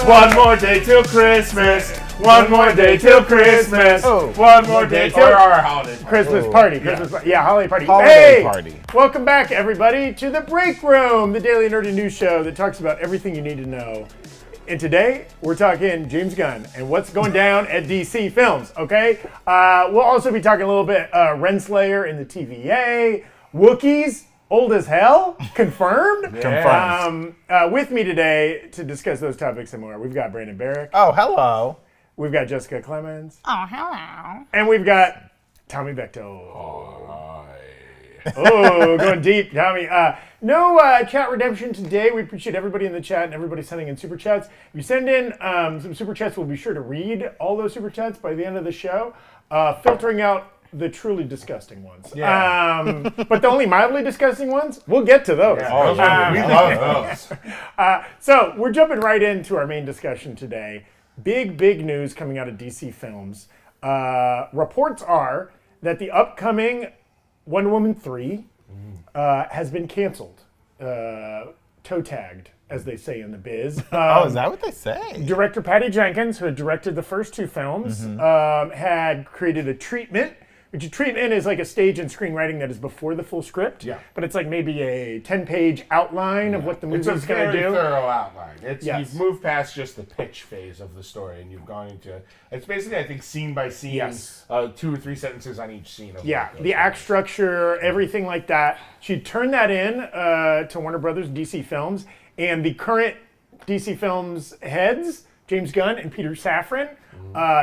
One more day till Christmas. One more day till Christmas. One more day till our holiday Christmas party. Holiday party. Holiday party. Welcome back, everybody, to the Breakroom, the daily nerdy news show that talks about everything you need to know. And today, we're talking James Gunn and what's going down at DC Films, okay? We'll also be talking a little bit Reslayer in the TVA, Wookiees, old as hell, confirmed. Confirmed. With me today to discuss those topics and more, we've got Brandon Barrick. Oh, hello. We've got Jessica Clemons. Oh, hello. And we've got Tommy Bechtold. Oh, Going deep, Tommy. No chat redemption today. We appreciate everybody in the chat and everybody sending in super chats. If you send in some super chats, we'll be sure to read all those super chats by the end of the show, filtering out the truly disgusting ones. Yeah. But the only mildly disgusting ones, we'll get to those. Yeah, we love those. So we're jumping right into our main discussion today. Big news coming out of DC Films. Reports are that the upcoming Wonder Woman 3 has been canceled. Toe tagged, as they say in the biz. Is that what they say? Director Patty Jenkins, who had directed the first two films, had created a treatment. Which a treatment is like a stage and screenwriting that is before the full script. Yeah. But it's like maybe a 10-page outline of what the movie's going to do. It's a very thorough outline. Yes. You've moved past just the pitch phase of the story, and you've gone into... It's basically, I think, scene by scene, Yes. 2 or 3 sentences on each scene. Of The act structure, everything like that. She turned that in to Warner Brothers, DC Films, and the current DC Films heads, James Gunn and Peter Safran,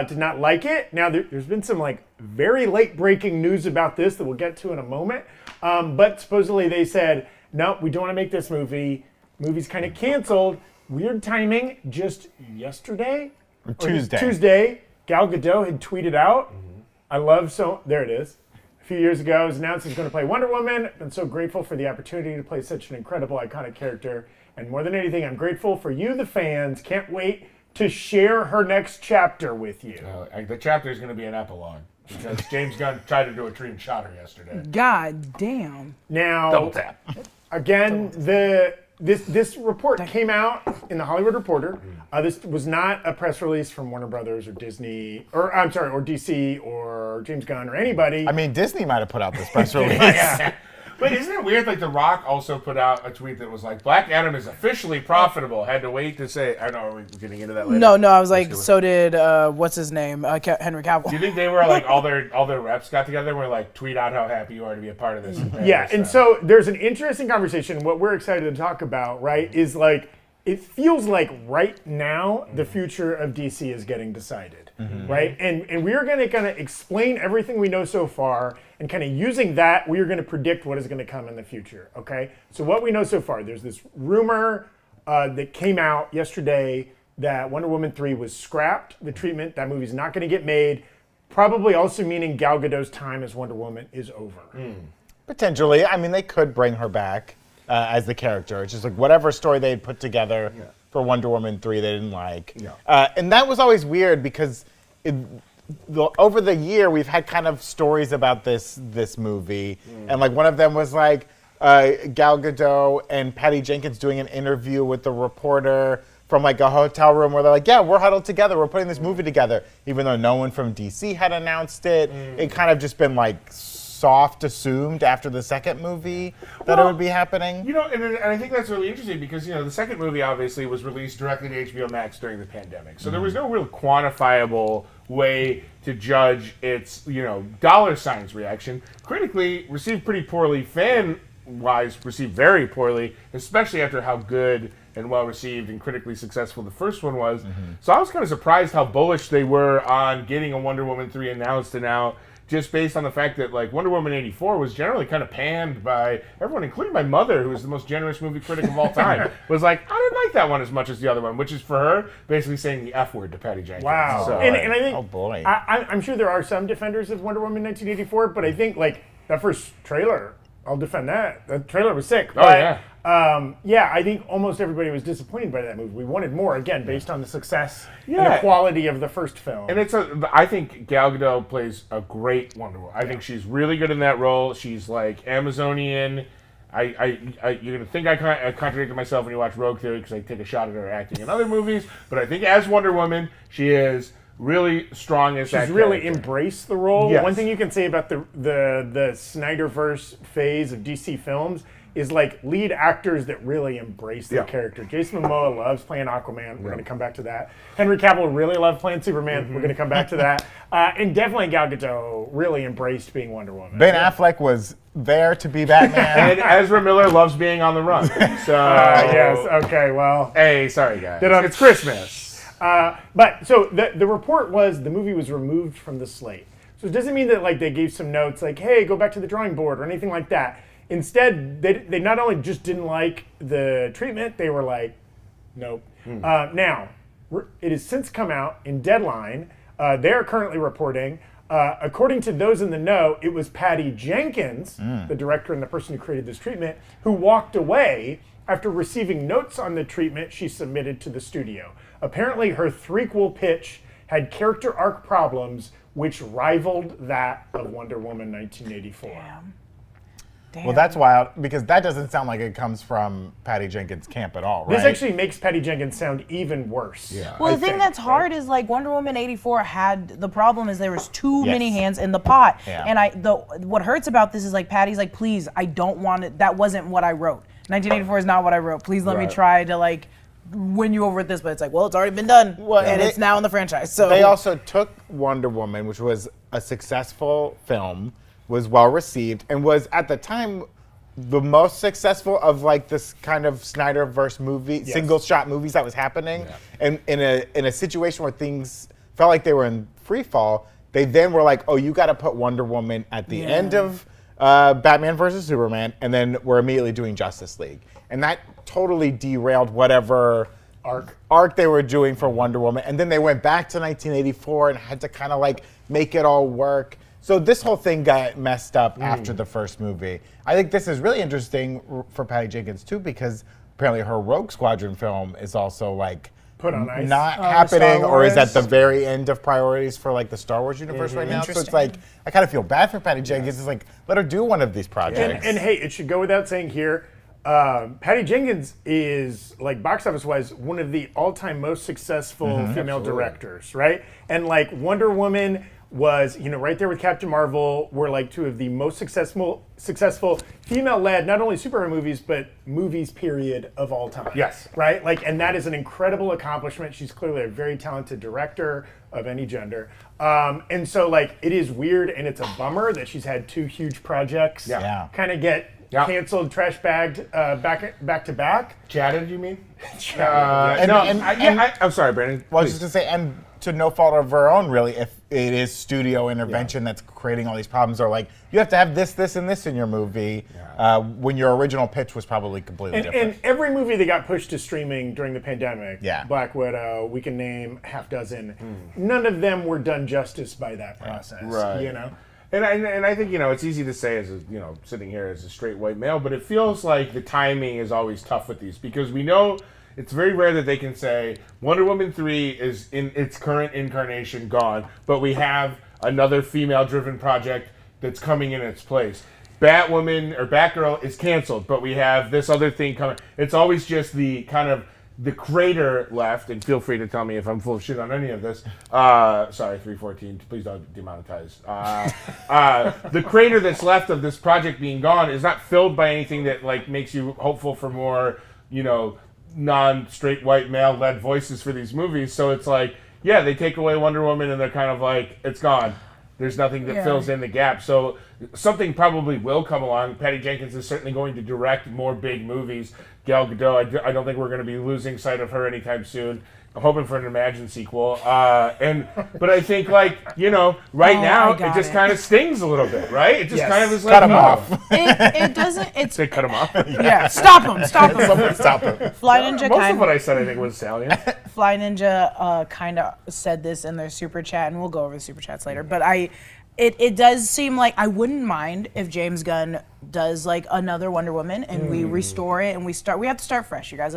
did not like it. Now, there's been some like very late breaking news about this that we'll get to in a moment. But supposedly they said, no, we don't want to make this movie. Movie's kind of canceled. Weird timing. Just yesterday, Tuesday, Gal Gadot had tweeted out, there it is. A few years ago, it was announced he's going to play Wonder Woman. I've been so grateful for the opportunity to play such an incredible, iconic character. And more than anything, I'm grateful for you, the fans. Can't wait to share her next chapter with you. The chapter is going to be an epilogue, because James Gunn tried to do a dream shot her yesterday. God damn. Now, Double tap. Again, this report came out in the Hollywood Reporter. This was not a press release from Warner Brothers or Disney, or DC or James Gunn or anybody. I mean, Disney might have put out this press release. But isn't it weird, like The Rock also put out a tweet that was like, Black Adam is officially profitable. Had to wait to say, I know, are we getting into that later? No, I was like, so did, what's his name? Henry Cavill. Do you think they were like, all their reps got together and were like, tweet out how happy you are to be a part of this? And so there's an interesting conversation. What we're excited to talk about, right, is like, it feels like right now the future of DC is getting decided, right? And we're going to kind of explain everything we know so far, and kind of using that, we are going to predict what is going to come in the future, okay? So what we know so far, there's this rumor that came out yesterday that Wonder Woman 3 was scrapped, the treatment, that movie's not going to get made, probably also meaning Gal Gadot's time as Wonder Woman is over. Potentially. I mean, they could bring her back as the character. It's just like whatever story they had put together for Wonder Woman 3 they didn't like. And that was always weird because over the year we've had kind of stories about this movie. And like one of them was like Gal Gadot and Patty Jenkins doing an interview with the reporter from like a hotel room where they're like, yeah, we're huddled together. We're putting this movie together. Even though no one from DC had announced it. It kind of just been like soft assumed after the second movie that it would be happening. You know, and I think that's really interesting because, the second movie obviously was released directly to HBO Max during the pandemic. So there was no real quantifiable way to judge its, dollar signs reaction. Critically, received pretty poorly. Fan-wise, received very poorly, especially after how good and well-received and critically successful the first one was. So I was kind of surprised how bullish they were on getting a Wonder Woman 3 announced and out, just based on the fact that like Wonder Woman 84 was generally kind of panned by everyone, including my mother, who is the most generous movie critic of all time, was like, I didn't like that one as much as the other one, which is for her basically saying the F word to Patty Jenkins. Wow. So, and I think, oh boy. I'm sure there are some defenders of Wonder Woman 1984, but I think like that first trailer, I'll defend that. The trailer was sick. But, I think almost everybody was disappointed by that movie. We wanted more, again, based on the success and the quality of the first film. And I think Gal Gadot plays a great Wonder Woman. I think she's really good in that role. She's like Amazonian. you're gonna think I contradicted myself when you watch Rogue Theory because I take a shot at her acting in other movies, but I think as Wonder Woman, she is really strong as that She's really character. embraced the role. Yes. One thing you can say about the Snyderverse phase of DC films is like lead actors that really embrace their character. Jason Momoa loves playing Aquaman. We're going to come back to that. Henry Cavill really loved playing Superman. We're going to come back to that. And definitely Gal Gadot really embraced being Wonder Woman. Ben Affleck was there to be Batman. And Ezra Miller loves being on the run. So yes, okay, well. Hey, sorry guys. Did It's Christmas. But so the report was the movie was removed from the slate. So it doesn't mean that like they gave some notes like, hey, go back to the drawing board or anything like that. Instead, they not only just didn't like the treatment, they were like, nope. Now, it has since come out in Deadline. They're currently reporting, according to those in the know, it was Patty Jenkins, the director and the person who created this treatment, who walked away after receiving notes on the treatment she submitted to the studio. Apparently, her threequel pitch had character arc problems, which rivaled that of Wonder Woman 1984. Damn. Well, that's wild, because that doesn't sound like it comes from Patty Jenkins' camp at all, right? This actually makes Patty Jenkins sound even worse. Yeah. Well, the thing that's hard is like Wonder Woman 84 had the problem is there was too many hands in the pot, and what hurts about this is like Patty's like, please, I don't want it. That wasn't what I wrote. 1984 is not what I wrote. Please let me try to like win you over with this, but it's like, well, it's already been done, and it's now in the franchise. So they also took Wonder Woman, which was a successful film, was well received, and was at the time the most successful of like this kind of Snyderverse movie, single shot movies that was happening. And in a situation where things felt like they were in free fall, they then were like, oh, you got to put Wonder Woman at the end of Batman versus Superman, and then we're immediately doing Justice League. And that totally derailed whatever arc they were doing for Wonder Woman. And then they went back to 1984 and had to kind of like make it all work. So this whole thing got messed up after the first movie. I think this is really interesting for Patty Jenkins too, because apparently her Rogue Squadron film is also like put on ice. Not happening, or is at the very end of priorities for like the Star Wars universe right now. So it's like, I kind of feel bad for Patty Jenkins. It's like, let her do one of these projects. And hey, it should go without saying here, Patty Jenkins is, like, box office-wise, one of the all-time most successful female directors, right? And, like, Wonder Woman was, right there with Captain Marvel, were, like, two of the most successful female-led, not only superhero movies, but movies, period, of all time. Yes. Right? Like, and that is an incredible accomplishment. She's clearly a very talented director of any gender. And so, like, it is weird, and it's a bummer that she's had two huge projects kind of get canceled, trash bagged, back to back. Chatted, you mean? Chatted, I'm sorry, Brandon. Well, I was just gonna say, and to no fault of her own, really, if it is studio intervention that's creating all these problems, or like, you have to have this, this, and this in your movie, when your original pitch was probably completely different. And every movie that got pushed to streaming during the pandemic, Yeah. Black Widow, we can name half dozen, none of them were done justice by that process, Right. And I think, it's easy to say as sitting here as a straight white male, but it feels like the timing is always tough with these, because we know it's very rare that they can say Wonder Woman 3 is in its current incarnation gone, but we have another female-driven project that's coming in its place. Batwoman or Batgirl is canceled, but we have this other thing coming. It's always just the kind of the crater left, and feel free to tell me if I'm full of shit on any of this. Sorry, 314, please don't demonetize. The crater that's left of this project being gone is not filled by anything that like makes you hopeful for more, non-straight white male-led voices for these movies. So it's like, they take away Wonder Woman and they're kind of like, it's gone. There's nothing that fills in the gap. So something probably will come along. Patty Jenkins is certainly going to direct more big movies. Gal Gadot, I don't think we're going to be losing sight of her anytime soon. I'm hoping for an Imagine sequel. But I think, right now, it just kind of stings a little bit, right? It just kind of is like, cut him off. It doesn't. It's Say cut him off. yeah. Stop him. Somebody stop him. Fly Ninja Most of what I said, I think, was salient. Fly Ninja kind of said this in their super chat, and we'll go over the super chats later. But it does seem like I wouldn't mind if James Gunn does like another Wonder Woman and we restore it and we have to start fresh, you guys.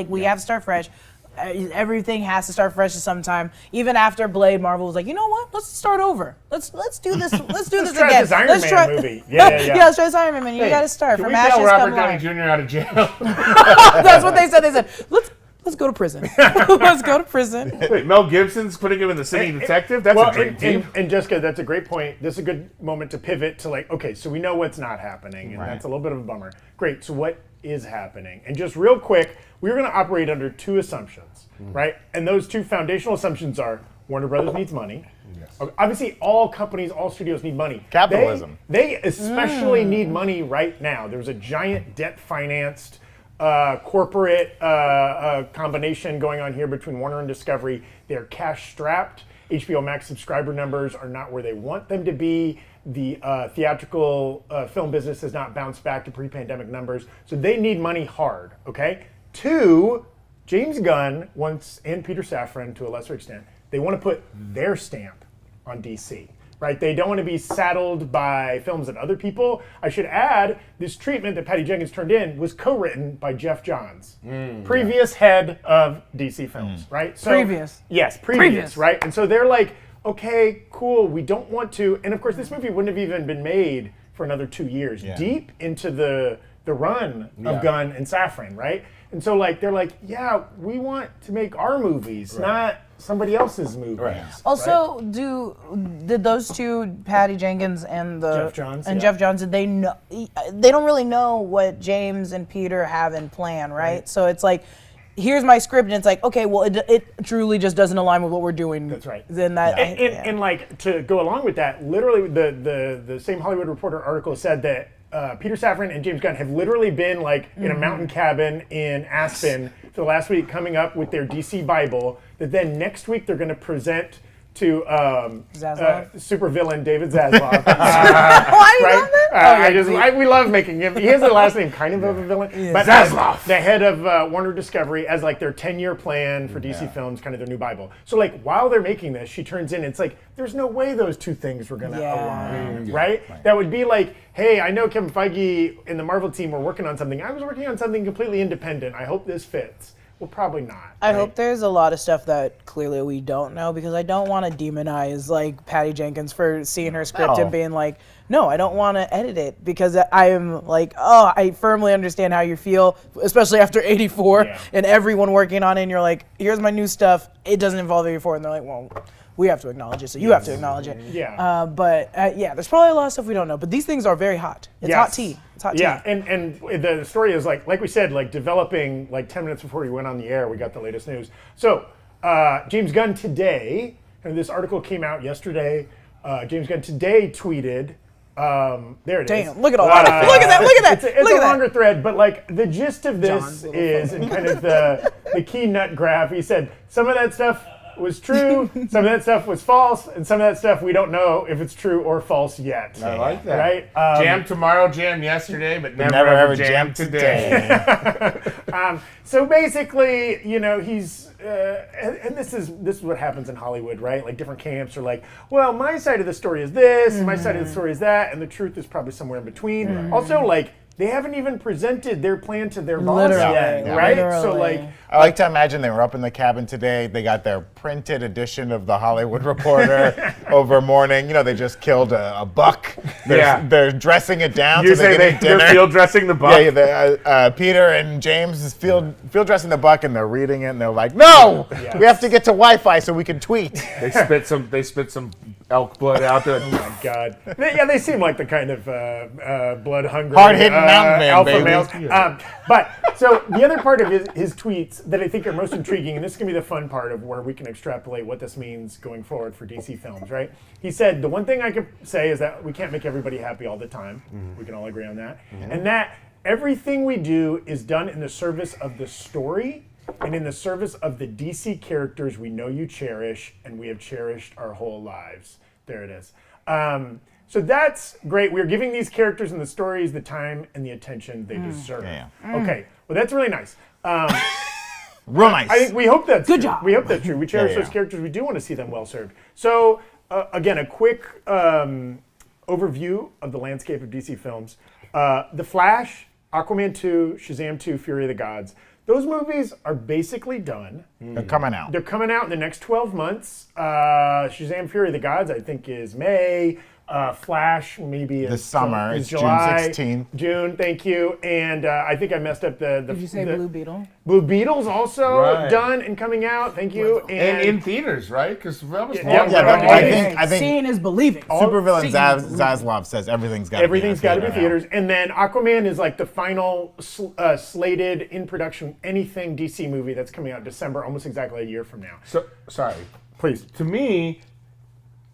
We have to start fresh. everything has to start fresh at some time. Even after Blade, Marvel was like, you know what? Let's start over. Let's do this. Let's do this try again. this Iron Man movie. Yeah. Let's try this Iron Man. You got to start Can from we ashes bail Robert come Downey life. Jr. out of jail? That's what they said. They said, let's go to prison. Let's go to prison. Wait, Mel Gibson's putting him in the City Detective? That's a great team. And Jessica, that's a great point. This is a good moment to pivot to like, okay, so we know what's not happening, and that's a little bit of a bummer. Great, so what is happening? And just real quick, we're going to operate under two assumptions, right? And those two foundational assumptions are Warner Brothers needs money. Yes. Obviously, all companies, all studios need money. Capitalism. They especially need money right now. There's a giant debt-financed corporate combination going on here between Warner and Discovery. They're cash-strapped. HBO Max subscriber numbers are not where they want them to be. The theatrical film business has not bounced back to pre-pandemic numbers, so they need money hard, okay? Two, James Gunn wants, and Peter Safran to a lesser extent, they want to put their stamp on DC, right? They don't want to be saddled by films that other people. I should add, this treatment that Patty Jenkins turned in was co-written by Jeff Johns, previous head of DC Films, right? So, Previous. Yes, previous, right? And so they're like, okay, cool, we don't want to, and of course this movie wouldn't have even been made for another 2 years, deep into the run of Gunn and Safran, right? And so like they're like, yeah, we want to make our movies, not somebody else's movies. Right. Also, did those two, Patty Jenkins and Jeff Johns, did they know? They don't really know what James and Peter have in plan, right? So it's like, here's my script, and it's like, okay, well, it truly just doesn't align with what we're doing. That's right. Then that, and like to go along with that, literally the same Hollywood Reporter article said that Peter Safran and James Gunn have literally been like in a mountain cabin in Aspen for the last week, coming up with their DC Bible that then next week they're going to present to supervillain David Zaslav. Right? We love making him. He has a last name kind of a villain, but Zaslav, the head of Warner Discovery, as like their 10-year plan for DC Films, kind of their new Bible. So like while they're making this, she turns in. It's like there's no way those two things were going to align, right? That would be like, hey, I know Kevin Feige and the Marvel team were working on something. I was working on something completely independent. I hope this fits. Well, probably not. I hope there's a lot of stuff that clearly we don't know, because I don't want to demonize like Patty Jenkins for seeing her script and being like, no, I don't want to edit it, because I am like, oh, I firmly understand how you feel, especially after 84 and everyone working on it, and you're like, here's my new stuff. It doesn't involve 84, and they're like, well, we have to acknowledge it, so you have to acknowledge it. But there's probably a lot of stuff we don't know. But these things are very hot. It's hot tea. It's hot tea. Yeah, and the story is like we said, like developing like 10 minutes before we went on the air, we got the latest news. So James Gunn today, and this article came out yesterday. James Gunn today tweeted. There it is. Damn, look at all that. Look at that. Look at that. It's a longer thread, but like the gist of this is, and kind of the key nut graph, he said some of that stuff was true, some of that stuff was false, and some of that stuff we don't know if it's true or false yet. I like that. Right? Jam tomorrow, jam yesterday, but never ever jam today. So basically, you know, he's and this is what happens in Hollywood, right? Like different camps are like, well, my side of the story is this, my side of the story is that, and the truth is probably somewhere in between. Also, like, they haven't even presented their plan to their boss yet, right? So like, I like to imagine they were up in the cabin today. They got their printed edition of the Hollywood Reporter over morning. You know, they just killed a buck. They're dressing it down. You say they're field dressing the buck? Yeah, Peter and James is field dressing the buck, and they're reading it, and they're like, no, we have to get to Wi-Fi so we can tweet. They spit some elk blood out there. Oh my God. They seem like the kind of blood hungry, hard-hitting mountain man, alpha baby. males. But so the other part of his tweets that I think are most intriguing, and this is going to be the fun part of where we can extrapolate what this means going forward for DC Films, right? He said, the one thing I can say is that we can't make everybody happy all the time. We can all agree on that. And that everything we do is done in the service of the story and in the service of the DC characters we know you cherish and we have cherished our whole lives. There it is. So that's great. We're giving these characters and the stories the time and the attention they deserve. Okay, well, that's really nice. Real nice. I think we hope that's Good true. job. We hope that's true. We cherish those characters. We do want to see them well served. So again, a quick overview of the landscape of DC Films. The Flash, Aquaman 2, Shazam 2, Fury of the Gods. Those movies are basically done. They're coming out. They're coming out in the next 12 months. Shazam! Fury of the Gods, I think, is May. Flash, maybe this summer. It's July, June 16th. June, thank you. And I think I messed up the. Did you say Blue Beetle? Blue Beetle's also Right. done and coming out. Thank you. And in theaters, right? Because that was I think seeing is believing. supervillain Seeing is believing. Zaslav says everything's got to be theaters. And then Aquaman is like the final slated in production anything DC movie that's coming out December, almost exactly a year from now. So sorry. Please. To me,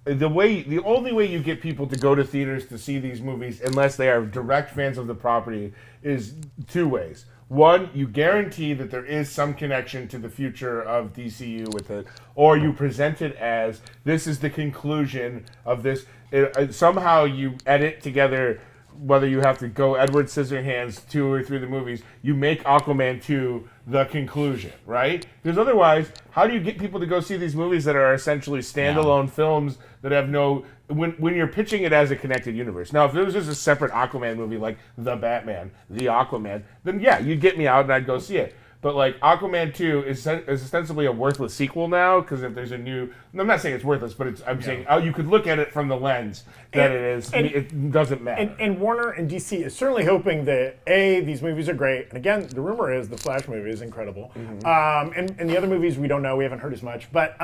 the only way you get people to go to theaters to see these movies, unless they are direct fans of the property, is two ways. One, you guarantee that there is some connection to the future of DCU with it, or you present it as this is the conclusion of this. Somehow you edit together, whether you have to go Edward Scissorhands 2 or 3 of the movies, you make Aquaman 2 the conclusion, right? Because otherwise, how do you get people to go see these movies that are essentially standalone films that have no... When you're pitching it as a connected universe. Now, if it was just a separate Aquaman movie like The Batman, The Aquaman, then yeah, you'd get me out and I'd go see it. But like Aquaman 2 is ostensibly a worthless sequel now because if there's a new, I'm not saying it's worthless, but I'm saying you could look at it from the lens that it doesn't matter. And Warner and DC is certainly hoping that these movies are great. And again, the rumor is the Flash movie is incredible. And the other movies we don't know, we haven't heard as much, but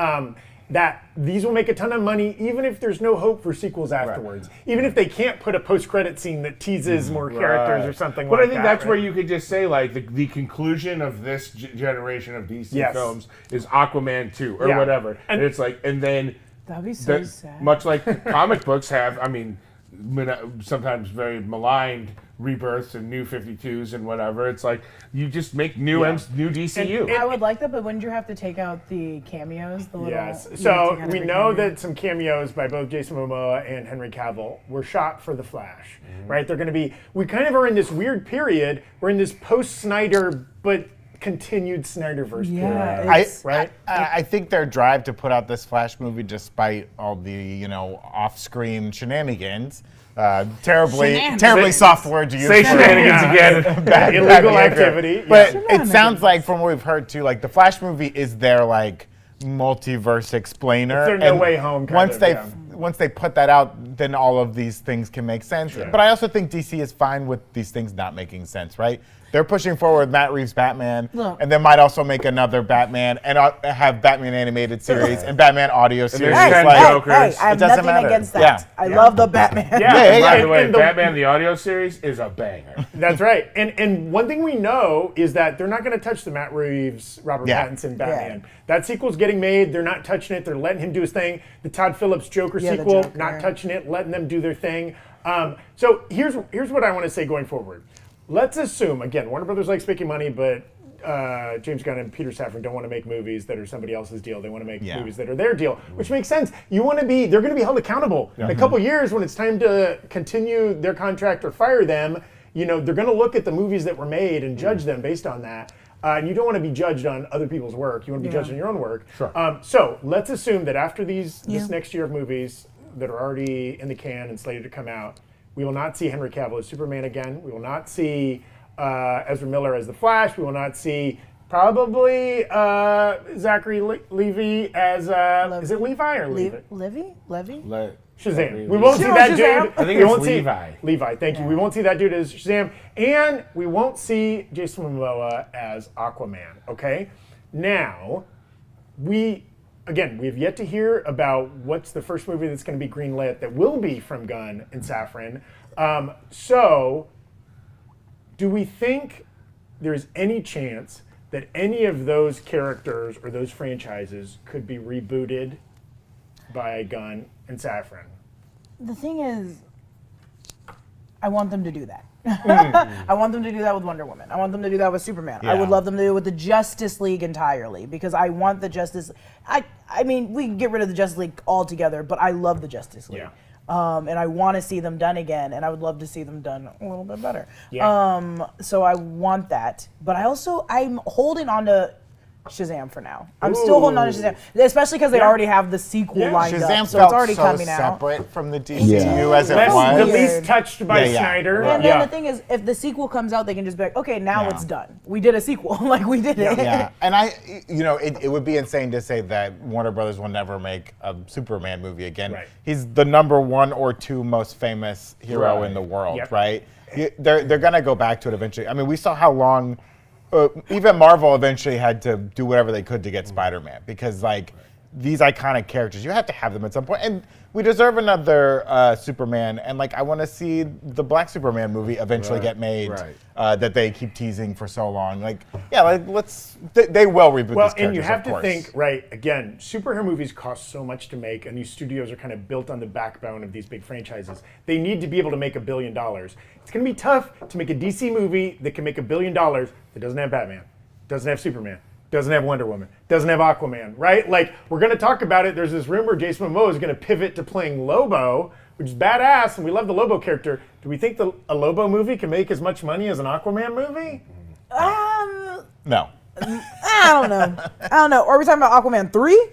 that these will make a ton of money even if there's no hope for sequels afterwards. Right. Even if they can't put a post-credit scene that teases more characters or something like that. But I think that's where you could just say, like, the conclusion of this generation of DC films is Aquaman 2 or whatever. And it's like, and then... That'd be so sad. Much like comic books have, I mean, sometimes very maligned rebirths and new 52s and whatever. It's like you just make new DCU. And I would like that, but wouldn't you have to take out the cameos? The little, yes. So we know that some cameos by both Jason Momoa and Henry Cavill were shot for The Flash, right? They're going to be. We kind of are in this weird period. We're in this post-Snyder, but continued Snyderverse period. I think their drive to put out this Flash movie, despite all the off-screen shenanigans. Terribly soft word to use. Say shenanigans again. Bad illegal activity. But it sounds like from what we've heard too, like the Flash movie is their like multiverse explainer. It's their No Way Home kind once they put that out, then all of these things can make sense. Sure. But I also think DC is fine with these things not making sense, right? They're pushing forward Matt Reeves' Batman, and they might also make another Batman and have Batman animated series and Batman audio series. I have nothing against that. Yeah. I love the Batman. By the way, Batman the audio series is a banger. That's right. And one thing we know is that they're not going to touch the Matt Reeves, Robert Pattinson Batman. Yeah. That sequel's getting made. They're not touching it. They're letting him do his thing. The Todd Phillips Joker sequel, not touching it, letting them do their thing. So here's what I want to say going forward. Let's assume, again, Warner Brothers likes making money, but James Gunn and Peter Safran don't want to make movies that are somebody else's deal. They want to make movies that are their deal, which makes sense. They're going to be held accountable. In a couple years, when it's time to continue their contract or fire them, they're going to look at the movies that were made and judge them based on that. And you don't want to be judged on other people's work. You want to be judged on your own work. Sure. So let's assume that after this next year of movies that are already in the can and slated to come out, we will not see Henry Cavill as Superman again. We will not see Ezra Miller as the Flash. We will not see probably Zachary Levi as is it Levi or Levi? Shazam. We won't see that dude. I think it's Levi. Levi, thank you. We won't see that dude as Shazam, and we won't see Jason Momoa as Aquaman. Okay. Now, we have yet to hear about what's the first movie that's going to be greenlit that will be from Gunn and Safran. So, do we think there's any chance that any of those characters or those franchises could be rebooted by Gunn and Safran? The thing is, I want them to do that. I want them to do that with Wonder Woman. I want them to do that with Superman. I would love them to do it with the Justice League entirely because I want the Justice. I mean, we can get rid of the Justice League altogether, but I love the Justice League. And I want to see them done again, and I would love to see them done a little bit better. So I want that, but I'm holding on to Shazam for now. I'm still holding on to Shazam, especially because they already have the sequel lined Shazam up, so it's already so coming out. separate from the DCU as it was. The least touched by Snyder. And then the thing is, if the sequel comes out, they can just be like, okay, now it's done. We did a sequel, like we did it. Yeah, and it would be insane to say that Warner Brothers will never make a Superman movie again. Right. He's the number 1 or 2 most famous hero in the world, right? They're gonna go back to it eventually. I mean, we saw how long. Even Marvel eventually had to do whatever they could to get Spider-Man because, like, these iconic characters, you have to have them at some point. And we deserve another Superman. And, like, I want to see the Black Superman movie eventually get made that they keep teasing for so long. Like, they will reboot these characters, and you have to think, again, superhero movies cost so much to make, and these studios are kind of built on the backbone of these big franchises. They need to be able to make $1 billion. It's going to be tough to make a DC movie that can make $1 billion that doesn't have Batman, doesn't have Superman, doesn't have Wonder Woman, doesn't have Aquaman, right? Like, we're going to talk about it. There's this rumor Jason Momoa is going to pivot to playing Lobo, which is badass, and we love the Lobo character. Do we think a Lobo movie can make as much money as an Aquaman movie? No. I don't know. Are we talking about Aquaman 3?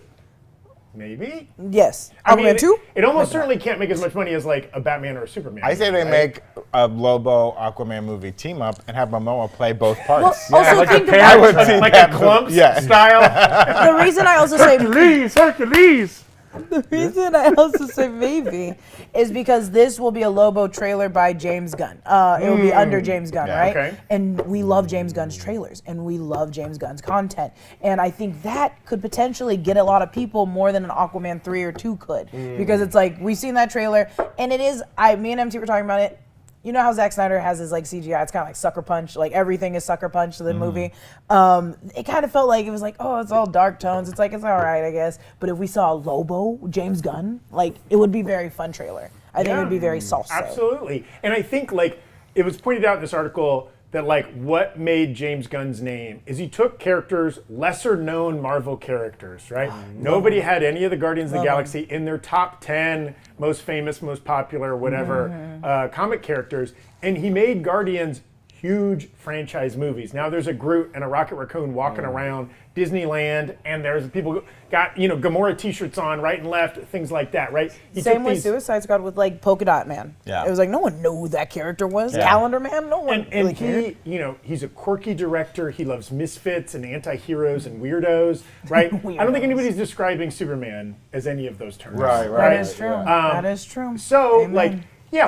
Maybe. Yes. I mean, Aquaman 2? It almost certainly can't make as much money as like a Batman or a Superman. I say they make a Lobo Aquaman movie team up and have Momoa play both parts. Well, also like think a about like a Clumps style. the reason I also say Hercules. the reason I also say maybe is because this will be a Lobo trailer by James Gunn. It will be under James Gunn, right? Okay. And we love James Gunn's trailers, and we love James Gunn's content. And I think that could potentially get a lot of people more than an Aquaman 3 or 2 could. Because it's like, we've seen that trailer, and it is, me and MT were talking about it. You know how Zack Snyder has his like CGI? It's kind of like Sucker Punch. Like everything is Sucker Punch to the movie. It kind of felt like it was like, oh, it's all dark tones. It's like, it's all right, I guess. But if we saw Lobo, James Gunn, like it would be a very fun trailer. I think it would be very salsa. Absolutely. And I think like it was pointed out in this article that like what made James Gunn's name is he took characters, lesser known Marvel characters, right? Nobody had any of the Guardians of the Galaxy in their top 10 most famous, most popular, whatever comic characters. And he made Guardians huge franchise movies. Now there's a Groot and a Rocket Raccoon walking around Disneyland, and there's people got Gamora t-shirts on right and left, things like that, right? Same with Suicide Squad with like Polka Dot Man. Yeah, it was like no one knew who that character was. Yeah. Calendar Man, no one really cared. He's a quirky director. He loves misfits and anti-heroes and weirdos, right? I don't think anybody's describing Superman as any of those terms. Right. That is true. That is true. So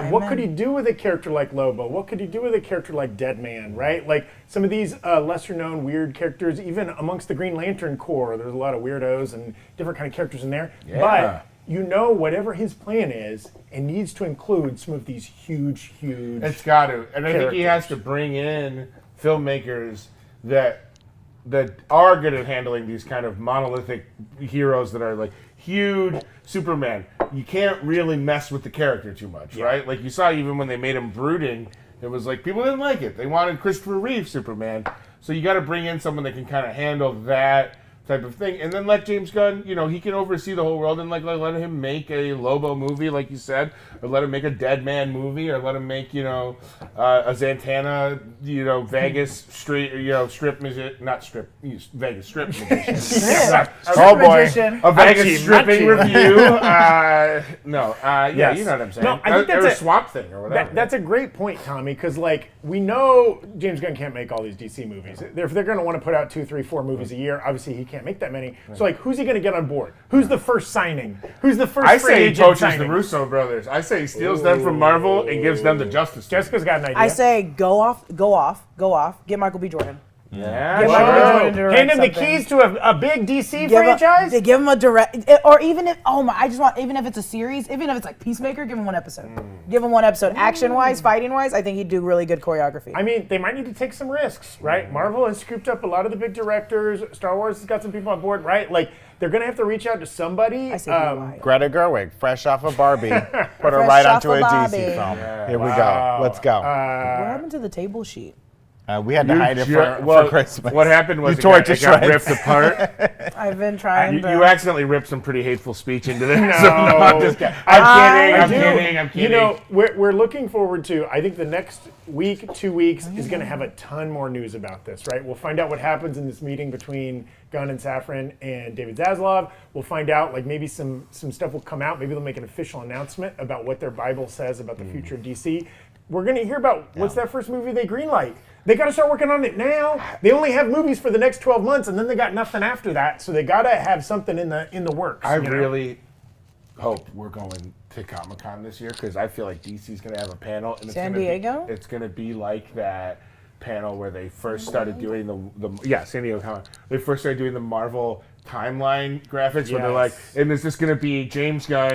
what could he do with a character like Lobo? What could he do with a character like Deadman, right? Like some of these lesser-known weird characters, even amongst the Green Lantern Corps, there's a lot of weirdos and different kind of characters in there. Yeah. But whatever his plan is, it needs to include some of these huge. It's got to, and I think he has to bring in filmmakers that are good at handling these kind of monolithic heroes that are like huge. Superman, you can't really mess with the character too much, right? Like you saw even when they made him brooding, it was like people didn't like it. They wanted Christopher Reeve Superman. So you got to bring in someone that can kind of handle that type of thing, and then let James Gunn, he can oversee the whole world, and like let him make a Lobo movie, like you said, or let him make a Deadman movie, or let him make a Zantana, Vegas street, strip music, not strip, Vegas strip magician. Oh boy, a Vegas stripping review. You know what I'm saying. No, I think that's a Swamp Thing or whatever. That's a great point, Tommy, because like we know James Gunn can't make all these DC movies. If they're going to want to put out 2, 3, 4 movies a year, obviously he can't make that many. So like, who's he going to get on board? Who's the first signing? Who's the first? I say he poaches signing? the Russo brothers. I say he steals them from Marvel and gives them the Justice. Jessica's got an idea. I say go off. Get Michael B. Jordan. Yeah, Get Michael B. Jordan to direct hand him the something. keys to a big DC franchise. They give him a direct, or even if even if it's a series, even if it's like Peacemaker, give him 1 episode. Give him 1 episode. Action-wise, fighting-wise, I think he'd do really good choreography. I mean, they might need to take some risks, right? Marvel has scooped up a lot of the big directors. Star Wars has got some people on board, right? Like they're gonna have to reach out to somebody. I say Greta Gerwig, fresh off of Barbie, put her right onto a DC film. Yeah. Here we go. Let's go. What happened to the table sheet? We had to hide it for Christmas. What happened was you tore it to it got shreds. ripped apart. I've been trying to. You accidentally ripped some pretty hateful speech into this. No. I'm kidding. I'm kidding. You know, we're looking forward to, I think the next week, 2 weeks, is going to have a ton more news about this, right? We'll find out what happens in this meeting between Gunn and Safran and David Zaslav. We'll find out, like, maybe some stuff will come out. Maybe they'll make an official announcement about what their Bible says about the future of DC. We're going to hear about what's that first movie they greenlight. They got to start working on it now. They only have movies for the next 12 months, and then they got nothing after that. So they got to have something in the works. I really hope we're going to Comic-Con this year because I feel like DC's going to have a panel. And San Diego? It's going to be like that panel where they first started doing San Diego Comic. They first started doing the Marvel timeline graphics where they're like, and is this going to be James Gunn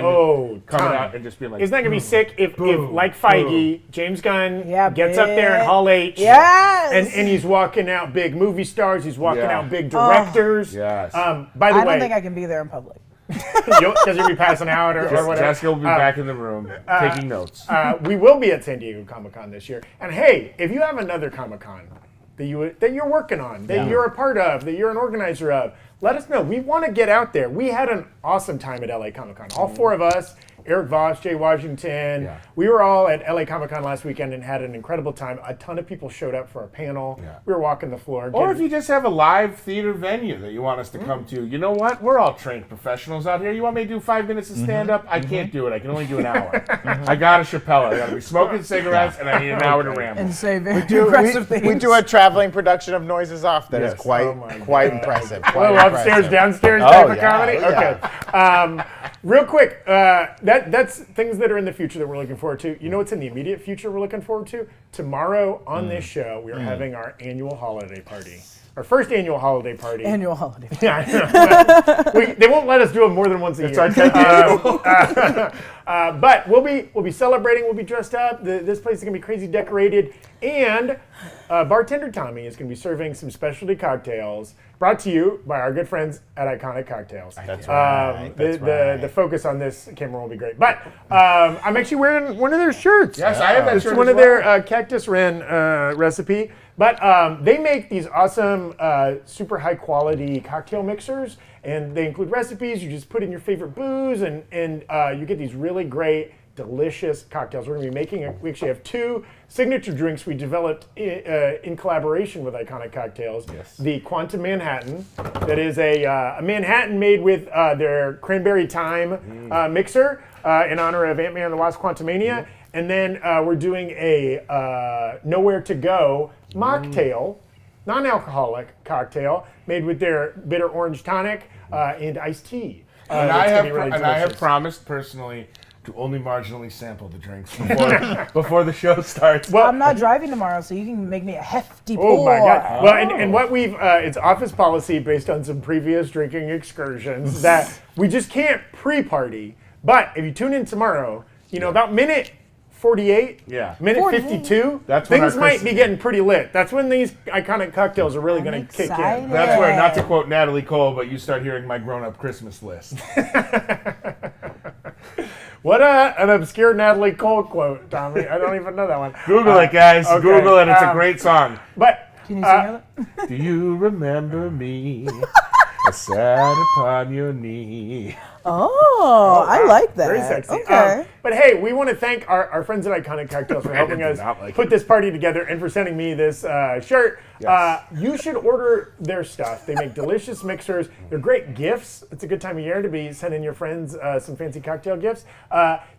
coming out and just being like, isn't that going to be sick if like Feige, James Gunn gets up there in Hall H and he's walking out big movie stars, he's walking out big directors. Yes. By the way, I don't think I can be there in public. Because you'll be passing out or whatever. Jessica will be back in the room taking notes. We will be at San Diego Comic-Con this year. And hey, if you have another Comic-Con that you're working on, that you're a part of, that you're an organizer of, let us know. We want to get out there. We had an awesome time at LA Comic-Con. All four of us, Eric Voss, Jay Washington. Yeah. We were all at LA Comic-Con last weekend and had an incredible time. A ton of people showed up for our panel. Yeah. We were walking the floor. Or if you just have a live theater venue that you want us to come to, you know what? We're all trained professionals out here. You want me to do 5 minutes of stand-up? I can't do it. I can only do an hour. I got a Chappelle. I got to be smoking cigarettes, and I need an hour to ramble. And say very impressive things. We do a traveling production of Noises Off that is quite impressive. Quite impressive. Upstairs, downstairs type of comedy? Okay. Real quick, that's things that are in the future that we're looking forward to. You know what's in the immediate future we're looking forward to? Tomorrow on this show, we are having our annual holiday party. Our first annual holiday party. Annual holiday. Yeah, I know. They won't let us do it more than once a year. But we'll be celebrating. We'll be dressed up. This place is gonna be crazy decorated, and bartender Tommy is gonna be serving some specialty cocktails brought to you by our good friends at Iconic Cocktails. That's right. The focus on this camera will be great. But I'm actually wearing one of their shirts. Yes, I have that shirt. It's one of their Cactus Wren recipe. But they make these awesome, super high quality cocktail mixers, and they include recipes. You just put in your favorite booze, and you get these really great, delicious cocktails. We're going to be making we actually have 2 signature drinks we developed in collaboration with Iconic Cocktails. Yes. The Quantumanhattan, that is a Manhattan made with their Cranberry Thyme mixer in honor of Ant-Man and the Wasp: Quantumania. And then we're doing a Knowhere To Go mocktail, non-alcoholic cocktail made with their bitter orange tonic and iced tea. And I have promised personally to only marginally sample the drinks before the show starts. Well, I'm not driving tomorrow, so you can make me a hefty pour. Oh my God! Well, and what we've it's office policy based on some previous drinking excursions that we just can't pre-party. But if you tune in tomorrow, about minute 48, minute 52, things might be getting pretty lit. That's when these Iconic Cocktails are really going to kick in. That's where, not to quote Natalie Cole, but you start hearing my grown-up Christmas list. What an obscure Natalie Cole quote, Tommy. I don't even know that one. Google it, guys. Okay. Google it. It's a great song. But can you sing it? Do you remember me? I sat upon your knee. Oh, I like that. Very sexy. Okay. But hey, we want to thank our friends at Iconic Cocktails for helping us put this party together and for sending me this shirt. Yes. You should order their stuff. They make delicious mixers. They're great gifts. It's a good time of year to be sending your friends some fancy cocktail gifts.